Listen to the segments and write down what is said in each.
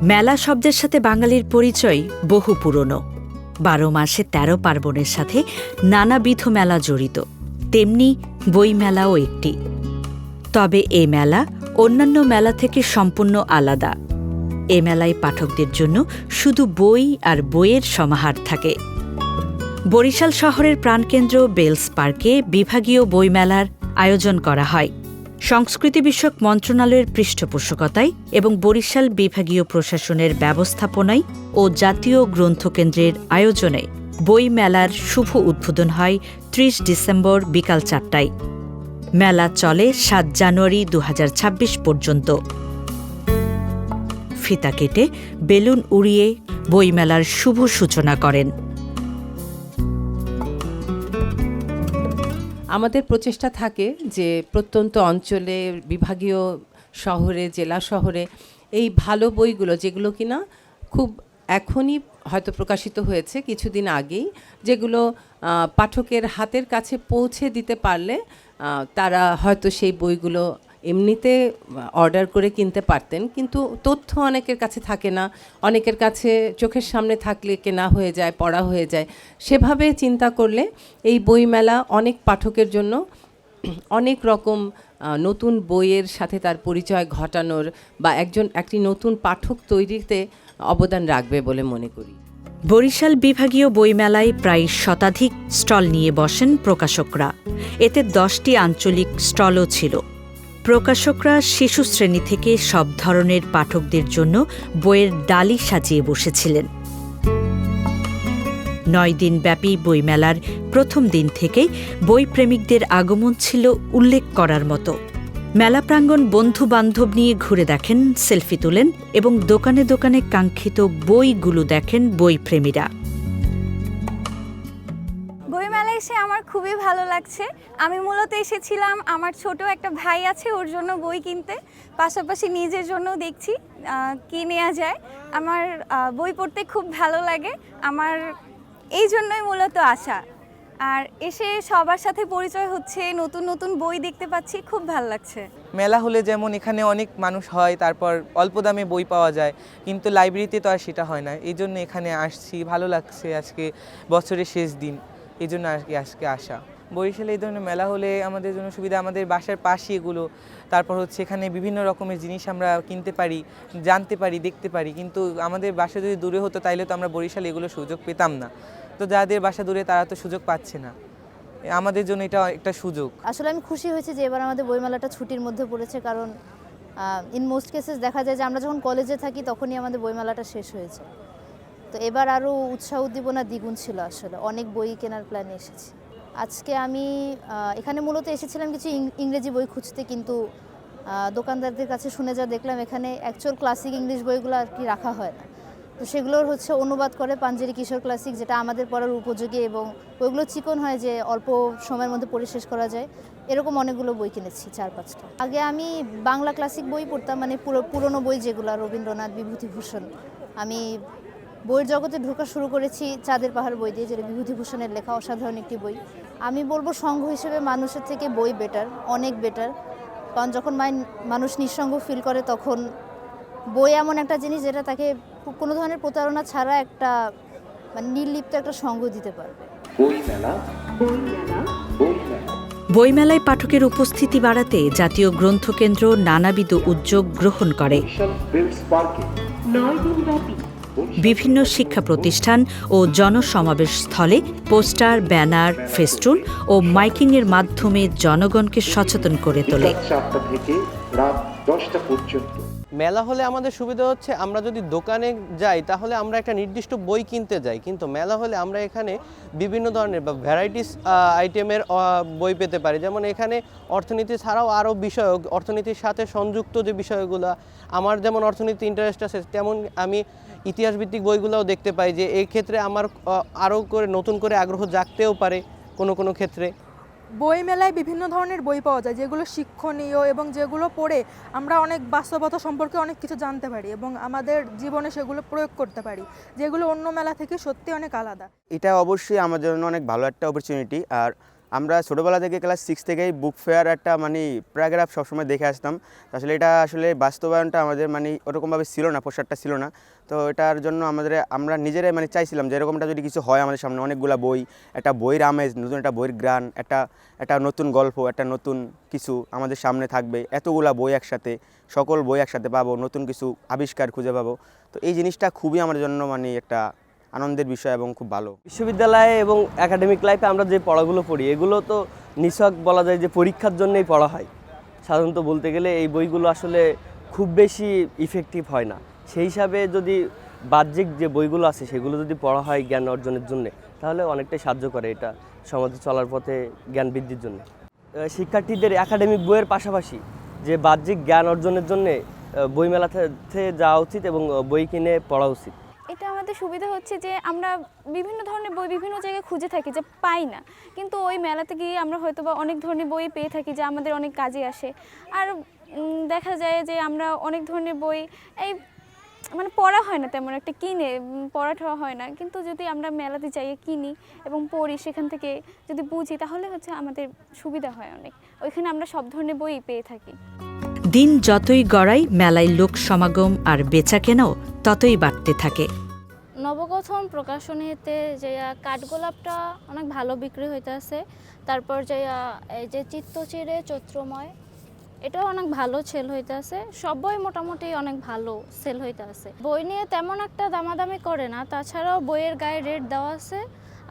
মেলা শব্দের সাথে বাঙালির পরিচয় বহু পুরনো। ১২ মাসে ১৩ পার্বণের সাথে নানাবিধ মেলা জড়িত, তেমনি বই মেলাও একটি। তবে এ মেলা অন্যান্য মেলা থেকে সম্পূর্ণ আলাদা। এ মেলায় পাঠকদের জন্য শুধু বই আর বইয়ের সমাহার থাকে। বরিশাল শহরের প্রাণকেন্দ্র বেলস পার্কে বিভাগীয় বইমেলার আয়োজন করা হয় সংস্কৃতি বিষয়ক মন্ত্রণালয়ের পৃষ্ঠপোষকতায় এবং বরিশাল বিভাগীয় প্রশাসনের ব্যবস্থাপনায় ও জাতীয় গ্রন্থকেন্দ্রের আয়োজনে বই মেলার শুভ উদ্বোধন হয় ৩০ ডিসেম্বর বিকাল ৪টায়। মেলা চলে ৭ জানুয়ারি ২০২৬ পর্যন্ত। ফিতা কেটে বেলুন উড়িয়ে বইমেলার শুভ সূচনা করেন। আমাদের প্রচেষ্টা থাকে যে প্রত্যন্ত অঞ্চলে, বিভাগীয় শহরে, জেলা শহরে এই ভালো বইগুলো, যেগুলো কিনা খুব এখনই হয়তো প্রকাশিত হয়েছে কিছুদিন আগেই, যেগুলো পাঠকের হাতের কাছে পৌঁছে দিতে পারলে তারা হয়তো সেই বইগুলো এমনিতে অর্ডার করে কিনতে পারতেন, কিন্তু তথ্য অনেকের কাছে থাকে না, অনেকের কাছে চোখের সামনে থাকলে কেনা হয়ে যায়, পড়া হয়ে যায়। সেভাবে চিন্তা করলে এই বইমেলা অনেক পাঠকের জন্য অনেক রকম নতুন বইয়ের সাথে তার পরিচয় ঘটানোর বা একটি নতুন পাঠক তৈরিতে অবদান রাখবে বলে মনে করি। বরিশাল বিভাগীয় বইমেলায় প্রায় শতাধিক স্টল নিয়ে বসেন প্রকাশকরা। এতে 10টি আঞ্চলিক স্টলও ছিল। প্রকাশকরা শিশু শ্রেণী থেকে সব ধরনের পাঠকদের জন্য বইয়ের ডালি সাজিয়ে বসেছিলেন। 9 দিনব্যাপী বইমেলার প্রথম দিন থেকেই বইপ্রেমিকদের আগমন ছিল উল্লেখ করার মতো। মেলা প্রাঙ্গণ বন্ধু-বান্ধব নিয়ে ঘুরে দেখেন, সেলফি তোলেন এবং দোকানে দোকানে কাঙ্ক্ষিত বইগুলো দেখেন বইপ্রেমীরা। বইমেলায় এসে আমার খুবই ভালো লাগছে। আমি মূলত এসেছিলাম, আমার ছোট একটা ভাই আছে, ওর জন্য বই কিনতে, পাশাপাশি নিজের জন্য দেখছি কি নেওয়া যায়। আমার বই পড়তে খুব ভালো লাগে, আমার এই জন্যই মূলত আসা। আর এসে সবার সাথে পরিচয় হচ্ছে, নতুন নতুন বই দেখতে পাচ্ছি, খুব ভালো লাগছে। মেলা হলে যেমন এখানে অনেক মানুষ হয়, তারপর অল্প দামে বই পাওয়া যায়, কিন্তু লাইব্রেরিতে তো আর সেটা হয় না। এই জন্য এখানে আসছি, ভালো লাগছে। আজকে বছরের শেষ দিন, এই জন্য আজকে আসা। বরিশালে এই ধরনের মেলা হলে আমাদের জন্য সুবিধা, আমাদের বাসার পাশে এগুলো, তারপর হচ্ছে এখানে বিভিন্ন রকমের জিনিস আমরা কিনতে পারি, জানতে পারি, দেখতে পারি। কিন্তু আমাদের বাসা যদি দূরে হতো তাইলে তো আমরা বরিশালে এগুলো সুযোগ পেতাম না। তো যাদের বাসা দূরে তারা তো সুযোগ পাচ্ছে না, আমাদের জন্য এটা একটা সুযোগ। আসলে আমি খুশি হয়েছি যে এবার আমাদের বইমেলাটা ছুটির মধ্যে পড়েছে, কারণ ইন মোস্ট কেসেস দেখা যায় যে আমরা যখন কলেজে থাকি তখনই আমাদের বইমেলাটা শেষ হয়েছে। তো এবার আরও উৎসাহ উদ্দীপনা দ্বিগুণ ছিল। আসলে অনেক বই কেনার প্ল্যানে এসেছি। আজকে আমি এখানে মূলত এসেছিলাম কিছু ইংরেজি বই খুঁজতে, কিন্তু দোকানদারদের কাছে শুনে যা দেখলাম এখানে অ্যাকচুয়াল ক্লাসিক ইংলিশ বইগুলো আর কি রাখা হয় না। তো সেগুলোর হচ্ছে অনুবাদ করে পাঞ্জেরি কিশোর ক্লাসিক, যেটা আমাদের পড়ার উপযোগী এবং ওইগুলো চিকন হয় যে অল্প সময়ের মধ্যে পড়ে শেষ করা যায়। এরকম অনেকগুলো বই কিনেছি, 4-5টা। আগে আমি বাংলা ক্লাসিক বই পড়তাম, মানে পুরনো বই যেগুলো, রবীন্দ্রনাথ, বিভূতিভূষণ। আমি বইয়ের জগতে ঢোকা শুরু করেছি চাঁদের পাহাড় বই দিয়ে, যেটা বিভূতিভূষণের লেখা, অসাধারণ একটি বই। আমি বলবো সংঘ হিসেবে মানুষের থেকে বই বেটার, অনেক বেটার। কারণ যখন মানুষ নিঃসঙ্গ ফিল করে তখন বই এমন একটা জিনিস যেটা তাকে কোনো ধরনের প্রতারণা ছাড়া একটা মানে নির্লিপ্ত একটা সঙ্গ দিতে পারবে। বইমেলায় পাঠকের উপস্থিতি বাড়াতে জাতীয় গ্রন্থকেন্দ্র নানাবিধ উদ্যোগ গ্রহণ করে। বিভিন্ন শিক্ষা প্রতিষ্ঠান ও জনসমাবেশ স্থলে পোস্টার, ব্যানার, ফেস্টুন ও মাইকিংয়ের মাধ্যমে জনগণকে সচেতন করে তোলে। মেলা হলে আমাদের সুবিধা হচ্ছে, আমরা যদি দোকানে যাই তাহলে আমরা একটা নির্দিষ্ট বই কিনতে যাই, কিন্তু মেলা হলে আমরা এখানে বিভিন্ন ধরনের বা ভ্যারাইটিস আইটেমের বই পেতে পারি। যেমন এখানে অর্থনীতি ছাড়াও আরও বিষয়, অর্থনীতির সাথে সংযুক্ত যে বিষয়গুলো, আমার যেমন অর্থনীতি ইন্টারেস্ট আছে, তেমন আমি ইতিহাসভিত্তিক বইগুলোও দেখতে পাই, যে এই ক্ষেত্রে আমার আরও করে নতুন করে আগ্রহ জাগতেও পারে কোনো ক্ষেত্রে। বই মেলায় বিভিন্ন ধরনের বই পাওয়া যায়, যেগুলো শিক্ষণীয় এবং যেগুলো পড়ে আমরা অনেক বাস্তবতা সম্পর্কে অনেক কিছু জানতে পারি এবং আমাদের জীবনে সেগুলো প্রয়োগ করতে পারি, যেগুলো অন্য মেলা থেকে সত্যি অনেক আলাদা। এটা অবশ্যই আমার জন্য অনেক ভালো একটা অপরচুনিটি। আর আমরা ছোটোবেলা থেকে ক্লাস 6 থেকেই বুক ফেয়ার একটা মানে প্যারাগ্রাফ সবসময় দেখে আসতাম। তো আসলে এটা আসলে বাস্তবায়নটা আমাদের মানে ওরকমভাবে ছিল না, প্রসারটা ছিল না। তো এটার জন্য আমরা নিজেরাই মানে চাইছিলাম যে এরকমটা যদি কিছু হয় আমাদের সামনে, অনেকগুলা বই, একটা বইয়ের আমেজ, নতুন একটা বইয়ের গ্রান, একটা নতুন গল্প, একটা নতুন কিছু আমাদের সামনে থাকবে, এতগুলা বই একসাথে, সকল বই একসাথে পাবো, নতুন কিছু আবিষ্কার খুঁজে পাবো। তো এই জিনিসটা খুবই আমার জন্য মানে একটা আনন্দের বিষয় এবং খুব ভালো। বিশ্ববিদ্যালয়ে এবং একাডেমিক লাইফে আমরা যে পড়াগুলো পড়ি এগুলো তো নিছক বলা যায় যে পরীক্ষার জন্যই পড়া হয়। সাধারণত বলতে গেলে এই বইগুলো আসলে খুব বেশি ইফেক্টিভ হয় না। সেই হিসাবে যদি বাহ্যিক যে বইগুলো আছে সেগুলো যদি পড়া হয় জ্ঞান অর্জনের জন্য, তাহলে অনেকটাই সাহায্য করে এটা সমাজে চলার পথে জ্ঞান বৃদ্ধির জন্য। শিক্ষার্থীদের একাডেমিক বইয়ের পাশাপাশি যে বাহ্যিক জ্ঞান অর্জনের জন্যে বইমেলাতে যাওয়া উচিত এবং বই কিনে পড়া উচিত। এটা আমাদের সুবিধা হচ্ছে যে আমরা বিভিন্ন ধরনের বই বিভিন্ন জায়গায় খুঁজে থাকি যে পাই না, কিন্তু ওই মেলাতে গিয়ে আমরা হয়তো বা অনেক ধরনের বই পেয়ে থাকি যা আমাদের অনেক কাজে আসে। আর দেখা যায় যে আমরা অনেক ধরনের বই এই মানে পড়া হয় না তেমন একটা, কিনে পড়াটা হয় না, কিন্তু যদি আমরা মেলাতে যাই কিনি এবং পড়ি, সেখান থেকে যদি বুঝি তাহলে হচ্ছে আমাদের সুবিধা হয় অনেক। ওইখানে আমরা সব ধরনের বই পেয়ে থাকি। দিন যতই গড়ায় মেলায় লোক সমাগম আর বেচাকেনাও ততই বাড়তে থাকে। নবগঠন প্রকাশনীতে যে কাঠগোলাপটা অনেক ভালো বিক্রি হইতে আছে। তারপর যে এই যে চিত্তচিরে চৈত্রময়, এটাও অনেক ভালো সেল হইতে আছে। সব বই মোটামুটি অনেক ভালো সেল হইতে আছে। বই নিয়ে তেমন একটা দামাদামি করে না, তাছাড়াও বইয়ের গায়ে রেট দেওয়া আছে।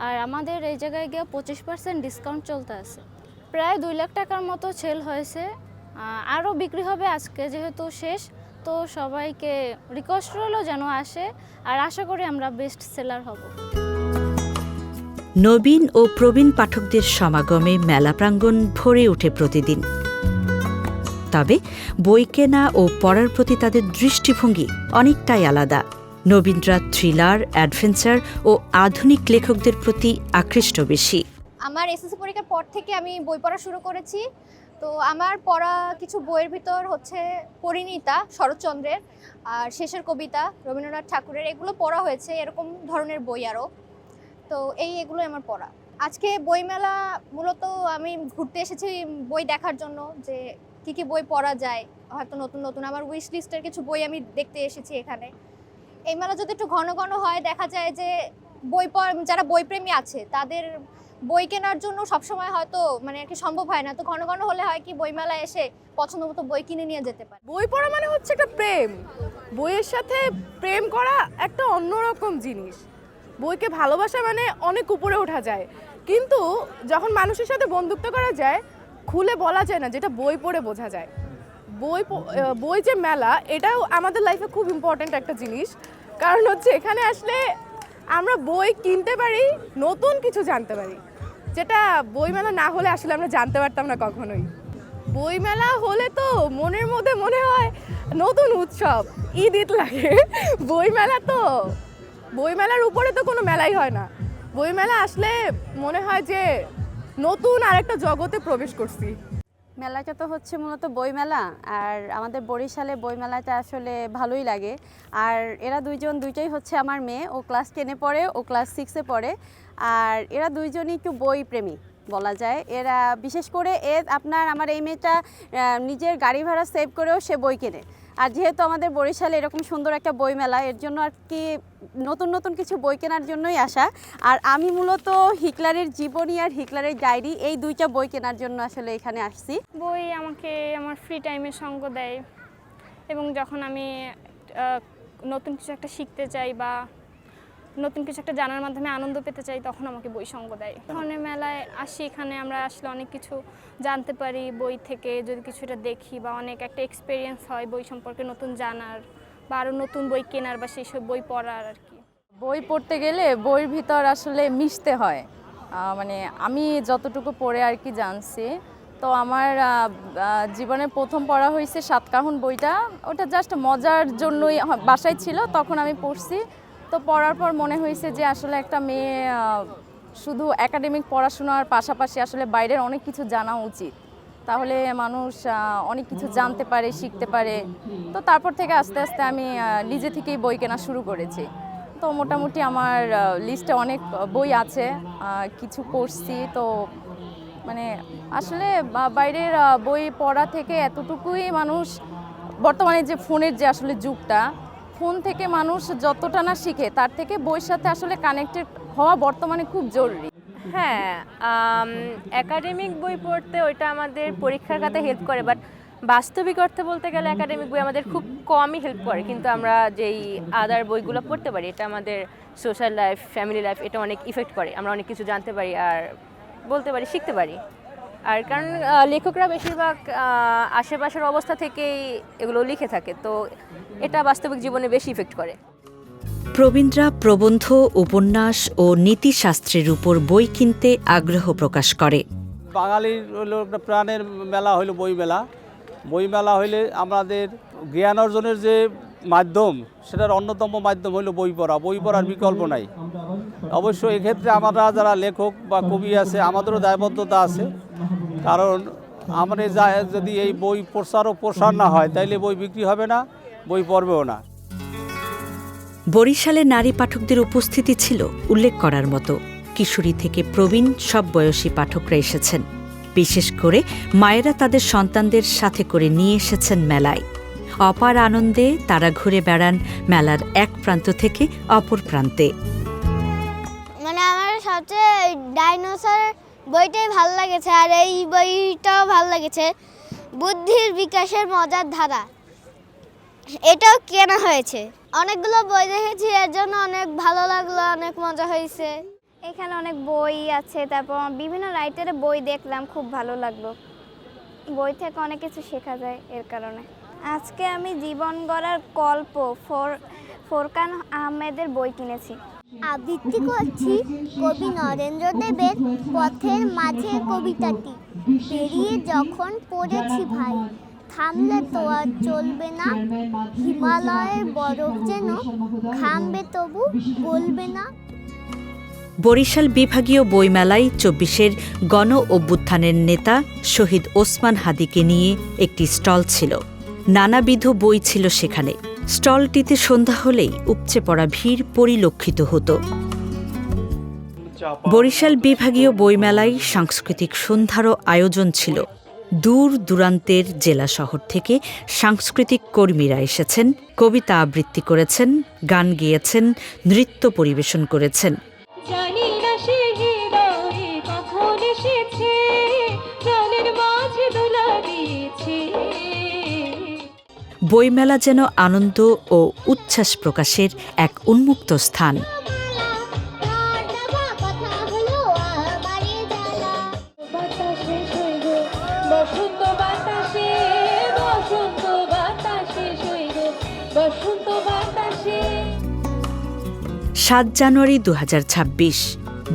আর আমাদের এই জায়গায় গিয়ে 25% ডিসকাউন্ট চলতে আছে। প্রায় 2 লাখ টাকার মতো সেল হয়েছে। আরও বিক্রি হবে আজকে যেহেতু শেষ। তো সবাইকে রিকোয়েস্ট রইল যেন আসে, আর আশা করি আমরা বেস্ট সেলার হব। নবীন ও প্রবীণ পাঠকদের সমাগমে মেলা প্রাঙ্গণ ভরে ওঠে প্রতিদিন। তবে বই কেনা ও পড়ার প্রতি তাদের দৃষ্টিভঙ্গি অনেকটাই আলাদা। নবীনরা থ্রিলার, অ্যাডভেঞ্চার ও আধুনিক লেখকদের প্রতি আকৃষ্ট বেশি। আমার এসএসসি পরীক্ষার পর থেকে আমি বই পড়া শুরু করেছি। তো আমার পড়া কিছু বইয়ের ভিতর হচ্ছে পরিণীতা শরৎচন্দ্রের, আর শেষের কবিতা রবীন্দ্রনাথ ঠাকুরের, এগুলো পড়া হয়েছে। এরকম ধরনের বই আরও, তো এগুলো আমার পড়া। আজকে বইমেলা মূলত আমি ঘুরতে এসেছি বই দেখার জন্য, যে কী কী বই পড়া যায়, হয়তো নতুন নতুন আমার উইশ লিস্টের কিছু বই আমি দেখতে এসেছি এখানে। এই মেলা যদি একটু ঘন ঘন হয়, দেখা যায় যে যারা বইপ্রেমী আছে তাদের বই কেনার জন্য সবসময় হয়তো মানে আর কি সম্ভব হয় না। তো ঘন ঘন হলে হয় কি বইমেলায় এসে পছন্দ মতো বই কিনে নিয়ে যেতে পারে। বই পড়া মানে হচ্ছে একটা প্রেম, বইয়ের সাথে প্রেম করা একটা অন্যরকম জিনিস। বইকে ভালোবাসা মানে অনেক উপরে ওঠা যায়, কিন্তু যখন মানুষের সাথে বন্ধুত্ব করা যায় খুলে বলা যায় না, যেটা বই পড়ে বোঝা যায়। বই যে মেলা, এটাও আমাদের লাইফে খুব ইম্পর্ট্যান্ট একটা জিনিস। কারণ হচ্ছে এখানে আসলে আমরা বই কিনতে পারি, নতুন কিছু জানতে পারি, যেটা বইমেলা না হলে আসলে আমরা জানতে পারতাম না কখনোই। বইমেলা হলে তো মনের মধ্যে মনে হয় নতুন উৎসব, ঈদ লাগে। বইমেলার উপরে তো কোনো মেলাই হয় না। বইমেলা আসলে মনে হয় যে নতুন আরেকটা জগতে প্রবেশ করছি। মেলাটা তো হচ্ছে মূলত বইমেলা, আর আমাদের বরিশালে বইমেলাটা আসলে ভালোই লাগে। আর এরা দুইটাই হচ্ছে আমার মেয়ে, ও ক্লাস 10-এ পড়ে, ও ক্লাস 6-এ পড়ে। আর এরা দুইজনই একটু বই প্রেমী বলা যায়। এরা বিশেষ করে আমার এই মেয়েটা নিজের গাড়ি ভাড়া সেভ করেও সে বই কেনে। আর যেহেতু আমাদের বরিশালে এরকম সুন্দর একটা বই মেলা, এর জন্য আর কি নতুন নতুন কিছু বই কেনার জন্যই আসা। আর আমি মূলত হিটলারের জীবনী আর হিটলারের ডায়েরি, এই 2টা বই কেনার জন্য আসলে এখানে আসছি। বই আমাকে আমার ফ্রি টাইমে সঙ্গ দেয়, এবং যখন আমি নতুন কিছু একটা শিখতে চাই বা নতুন কিছু একটা জানার মাধ্যমে আনন্দ পেতে চাই, তখন আমাকে বই সঙ্গ দেয়। ধরনের মেলায় আসি, এখানে আমরা আসলে অনেক কিছু জানতে পারি বই থেকে, যদি কিছুটা দেখি বা অনেক একটা এক্সপিরিয়েন্স হয় বই সম্পর্কে নতুন জানার, বা আরও নতুন বই কেনার বা সেই সব বই পড়ার আর কি। বই পড়তে গেলে বইয়ের ভিতর আসলে মিশতে হয়। মানে আমি যতটুকু পড়ে আর কি জানছি, তো আমার জীবনে প্রথম পড়া হয়েছে সাতকাহন বইটা। ওটা জাস্ট মজার জন্যই বাসায় ছিল, তখন আমি পড়ছি। তো পড়ার পর মনে হয়েছে যে আসলে একটা মেয়ে শুধু একাডেমিক পড়াশোনার পাশাপাশি আসলে বাইরের অনেক কিছু জানা উচিত, তাহলে মানুষ অনেক কিছু জানতে পারে, শিখতে পারে। তো তারপর থেকে আস্তে আস্তে আমি নিজে থেকেই বই কেনা শুরু করেছি। তো মোটামুটি আমার লিস্টে অনেক বই আছে, কিছু পড়ছি। তো মানে আসলে বাইরের বই পড়া থেকে এতটুকুই মানুষ বর্তমানে যে ফোনের যে আসলে যুগটা, ফোন থেকে মানুষ যতটা না শিখে তার থেকে বইয়ের সাথে আসলে কানেক্টেড হওয়া বর্তমানে খুব জরুরি। হ্যাঁ, একাডেমিক বই পড়তে ওইটা আমাদের পরীক্ষার খাতে হেল্প করে, বাট বাস্তবিক অর্থে বলতে গেলে একাডেমিক বই আমাদের খুব কমই হেল্প করে, কিন্তু আমরা যেই আদার বইগুলো পড়তে পারি এটা আমাদের সোশ্যাল লাইফ, ফ্যামিলি লাইফ এটা অনেক ইফেক্ট করে। আমরা অনেক কিছু জানতে পারি আর বলতে পারি, শিখতে পারি। আর কারণ লেখকরা বেশিরভাগ আশেপাশের অবস্থা থেকেই এগুলো লিখে থাকে, তো এটা বাস্তবিক জীবনে বেশি ইফেক্ট করে। প্রবীণরা প্রবন্ধ, উপন্যাস ও নীতিশাস্ত্রের উপর বই কিনতে আগ্রহ প্রকাশ করে। বাঙালির হলো প্রাণের মেলা হইল বই মেলা। বই মেলা হইলে আমাদের জ্ঞান অর্জনের যে মাধ্যম, সেটার অন্যতম মাধ্যম হইল বই পড়া। বই পড়ার বিকল্প নাই। অবশ্য এক্ষেত্রে আমরা যারা লেখক বা কবি আছে, আমাদেরও দায়বদ্ধতা আছে, কারণ আমরা যদি এই বই প্রচার ও প্রসার না হয় তাইলে বই বিক্রি হবে না, বই পড়বেও না। বরিশালে নারী পাঠকদের উপস্থিতি ছিল উল্লেখ করার মতো। কিশোরী থেকে প্রবীণ সব বয়সী পাঠকরা এসেছেন। বিশেষ করে মায়েরা তাদের সন্তানদের সাথে করে নিয়ে এসেছেন মেলায়। অপার আনন্দে তারা ঘুরে বেড়ান মেলার এক প্রান্ত থেকে অপর প্রান্তে। মানে আমার সবচেয়ে ডাইনোসর বইটাই ভালো লেগেছে, আর এই বইটাও ভালো লেগেছে, বুদ্ধির বিকাশের মজার ধারা। এটাও কেনা হয়েছে। অনেকগুলো বই দেখেছি, এর জন্য অনেক ভালো লাগলো, অনেক মজা হয়েছে। এখানে অনেক বই আছে, তারপর বিভিন্ন রাইটারের বই দেখলাম, খুব ভালো লাগলো। বই থেকে অনেক কিছু শেখা যায় এর কারণে। আজকে আমি জীবন গড়ার গল্প ফোরকান আহমেদের বই কিনেছি। আবৃত্তি করছি কবি নরেন্দ্র দেবের পথের মাঝে কবিতাটি। পেরিয়ে যখন পড়েছি ভাই, থামলে তো আর চলবে না, হিমালয়ের বরফ যেন থামবে তবু গলবে না। বরিশাল বিভাগীয় বইমেলায় ২৪-এর গণ অভ্যুত্থানের নেতা শহীদ ওসমান হাদিকে নিয়ে একটি স্টল ছিল। নানাবিধ বই ছিল সেখানে। স্টলটিতে সন্ধ্যা হলেই উপচে পড়া ভিড় পরিলক্ষিত হতো। বরিশাল বিভাগীয় বইমেলায় সাংস্কৃতিক সন্ধ্যারও আয়োজন ছিল। দূর দূরান্তের জেলা শহর থেকে সাংস্কৃতিক কর্মীরা এসেছেন, কবিতা আবৃত্তি করেছেন, গান গেয়েছেন, নৃত্য পরিবেশন করেছেন। বইমেলা যেন আনন্দ ও উচ্ছ্বাস প্রকাশের এক উন্মুক্ত স্থান। বসন্ত বাতাসে ৭ জানুয়ারি ২০২৬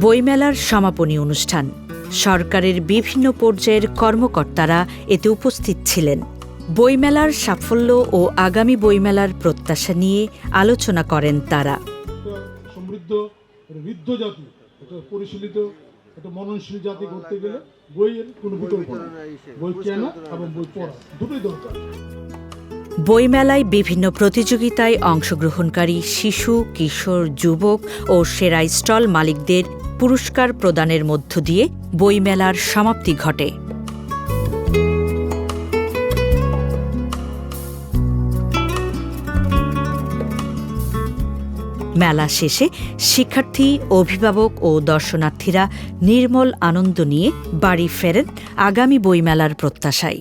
বইমেলার সমাপনী অনুষ্ঠান। সরকারের বিভিন্ন পর্যায়ের কর্মকর্তারা এতে উপস্থিত ছিলেন। বইমেলার সাফল্য ও আগামী বইমেলার প্রত্যাশা নিয়ে আলোচনা করেন তারা। সমৃদ্ধ ঋদ্ধ জাতি, একটা পরিশীলিত, একটা মননশীল জাতি করতে গেলে বইয়ের কোনো বিকল্প নেই। বই কেনা এবং বই পড়া দুটোই দরকার। বইমেলায় বিভিন্ন প্রতিযোগিতায় অংশগ্রহণকারী শিশু, কিশোর, যুবক ও সেরা স্টল মালিকদের পুরস্কার প্রদানের মধ্য দিয়ে বইমেলার সমাপ্তি ঘটে। মেলা শেষে শিক্ষার্থী, অভিভাবক ও দর্শনার্থীরা নির্মল আনন্দ নিয়ে বাড়ি ফেরেন আগামী বইমেলার প্রত্যাশায়।